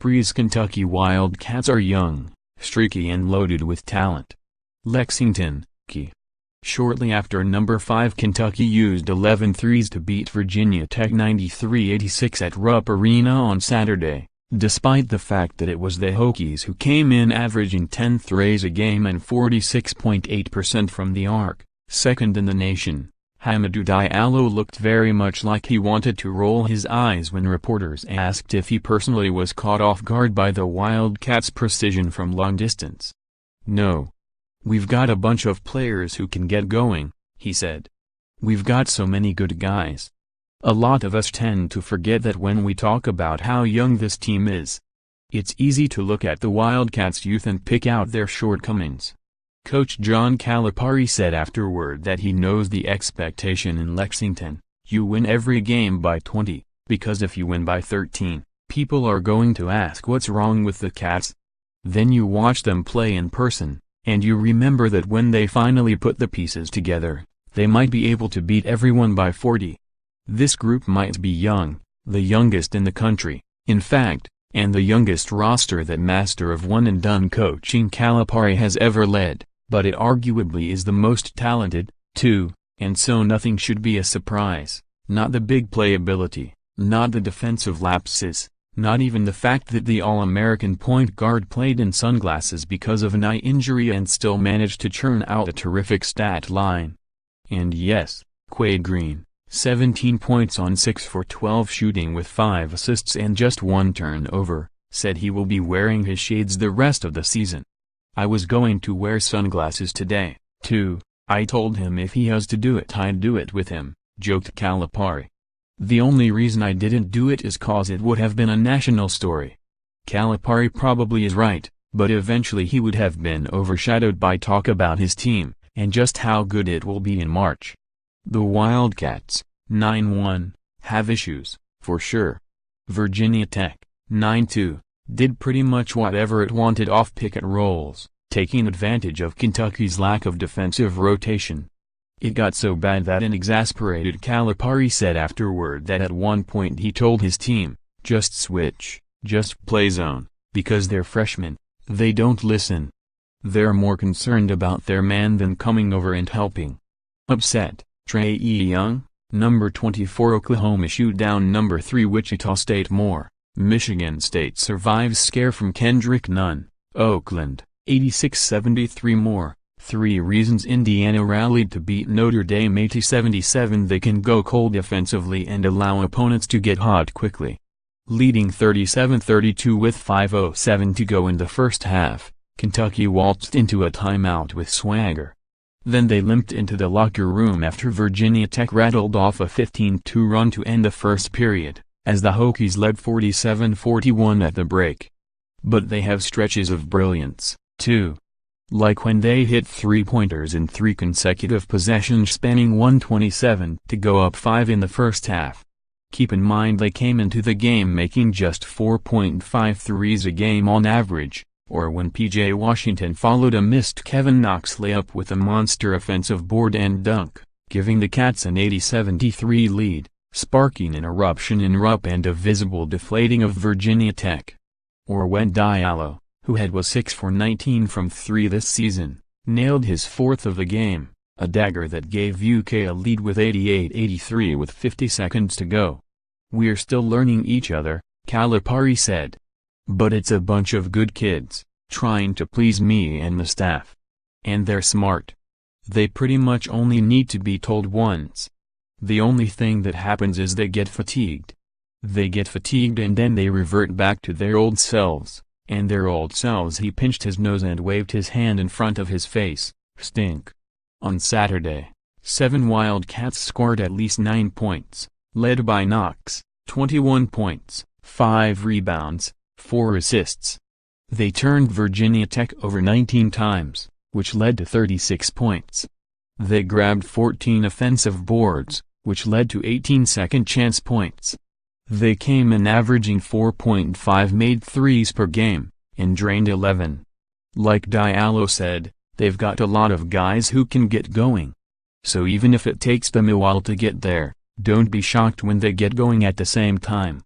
Caliparis Kentucky Wildcats are young, streaky and loaded with talent. Lexington, Key. Shortly after number 5 Kentucky used 11 threes to beat Virginia Tech 93-86 at Rupp Arena on Saturday, despite the fact that it was the Hokies who came in averaging 10 threes a game and 46.8% from the arc, second in the nation. Hamidou Diallo looked very much like he wanted to roll his eyes when reporters asked if he personally was caught off guard by the Wildcats' precision from long distance. "No. We've got a bunch of players who can get going," he said. "We've got so many good guys. A lot of us tend to forget that when we talk about how young this team is. It's easy to look at the Wildcats' youth and pick out their shortcomings." Coach John Calipari said afterward that he knows the expectation in Lexington: you win every game by 20, because if you win by 13, people are going to ask what's wrong with the Cats. Then you watch them play in person, and you remember that when they finally put the pieces together, they might be able to beat everyone by 40. This group might be young, the youngest in the country, in fact, and the youngest roster that Master of One-and-Done coaching Calipari has ever led. But it arguably is the most talented, too, and so nothing should be a surprise, not the big playability, not the defensive lapses, not even the fact that the All-American point guard played in sunglasses because of an eye injury and still managed to churn out a terrific stat line. And yes, Quade Green, 17 points on 6 for 12 shooting with 5 assists and just 1 turnover, said he will be wearing his shades the rest of the season. "I was going to wear sunglasses today, too. I told him if he has to do it I'd do it with him," joked Calipari. "The only reason I didn't do it is cause it would have been a national story." Calipari probably is right, but eventually he would have been overshadowed by talk about his team, and just how good it will be in March. The Wildcats, 9-1, have issues, for sure. Virginia Tech, 9-2. Did pretty much whatever it wanted off pick-and-rolls, taking advantage of Kentucky's lack of defensive rotation. It got so bad that an exasperated Calipari said afterward that at one point he told his team, "Just switch, just play zone, because they're freshmen, they don't listen. They're more concerned about their man than coming over and helping." Upset, Trey Young, number 24 Oklahoma shoot down number 3 Wichita State more. Michigan State survives scare from Kendrick Nunn, Oakland, 86-73 more. 3 reasons Indiana rallied to beat Notre Dame 80-77. They can go cold defensively and allow opponents to get hot quickly. Leading 37-32 with 5:07 to go in the first half, Kentucky waltzed into a timeout with swagger. Then they limped into the locker room after Virginia Tech rattled off a 15-2 run to end the first period, as the Hokies led 47-41 at the break. But they have stretches of brilliance, too. Like when they hit 3-pointers in 3 consecutive possessions spanning 1:27 to go up 5 in the first half. Keep in mind they came into the game making just 4.5 threes a game on average, or when P.J. Washington followed a missed Kevin Knox layup with a monster offensive board and dunk, giving the Cats an 80-73 lead, sparking an eruption in Rupp and a visible deflating of Virginia Tech. Or when Diallo, who was 6 for 19 from 3 this season, nailed his 4th of the game, a dagger that gave UK a lead with 88-83 with 50 seconds to go. "We're still learning each other," Calipari said. "But it's a bunch of good kids, trying to please me and the staff. And they're smart. They pretty much only need to be told once. The only thing that happens is they get fatigued. They get fatigued and then they revert back to their old selves, and their old selves." He pinched his nose and waved his hand in front of his face, "stink." On Saturday, 7 Wildcats scored at least 9 points, led by Knox, 21 points, 5 rebounds, 4 assists. They turned Virginia Tech over 19 times, which led to 36 points. They grabbed 14 offensive boards, which led to 18 second-chance points. They came in averaging 4.5 made threes per game, and drained 11. Like Diallo said, they've got a lot of guys who can get going. So even if it takes them a while to get there, don't be shocked when they get going at the same time.